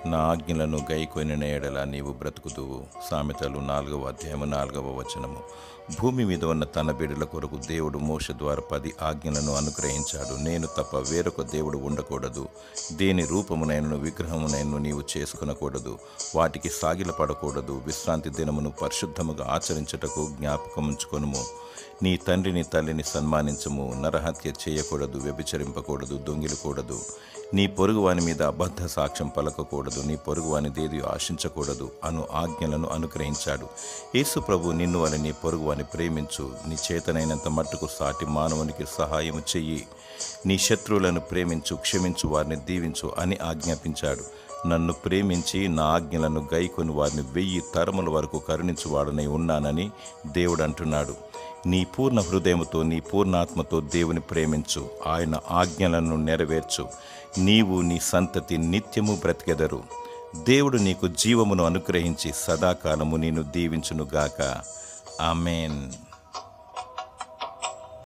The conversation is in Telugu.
నా ఆజ్ఞలను గైకొనిన ఎడల నీవు బ్రతుకుదువు. సామెతలు 4వ అధ్యాయము 4వ వచనము. భూమి మీద ఉన్న తన బిడ్డల కొరకు దేవుడు మోషే ద్వారా 10 ఆజ్ఞలను అనుగ్రహించాడు. నేను తప్ప వేరొక దేవుడు ఉండకూడదు. దేని రూపమునైనను విగ్రహమునైనను నీవు చేసుకునకూడదు. వాటికి సాగిలపడకూడదు. విశ్రాంతి దినమును పరిశుద్ధముగా ఆచరించుటకు జ్ఞాపకముంచుకొనుము. నీ తండ్రిని తల్లిని సన్మానించము. నరహత్య చేయకూడదు. వ్యభిచరింపకూడదు. దొంగిలకూడదు. నీ పొరుగువాని మీద అబద్ధ సాక్ష్యం పలకకూడదు. నీ పొరుగువాని దేది ఆశించకూడదు అను ఆజ్ఞలను అనుగ్రహించాడు. యేసు ప్రభు నిన్ను వలె నీ పొరుగువాని ప్రేమించు. నీ చేతనైనంత మట్టుకు సాటి మానవునికి సహాయము చెయ్యి. నీ శత్రువులను ప్రేమించు, క్షమించు, వారిని దీవించు అని ఆజ్ఞాపించాడు. నన్ను ప్రేమించి నా ఆజ్ఞలను గైకొని వారిని 1000 తరముల వరకు కరుణించువాడనై ఉన్నానని దేవుడు అంటున్నాడు. నీ పూర్ణ హృదయముతో, నీ పూర్ణాత్మతో దేవుని ప్రేమించు. ఆయన ఆజ్ఞలను నెరవేర్చు. నీవు నీ సంతతి నిత్యము బ్రతికెదరు. దేవుడు నీకు జీవమును అనుగ్రహించి సదాకాలము నిన్ను దీవించునుగాక. ఆమేన్.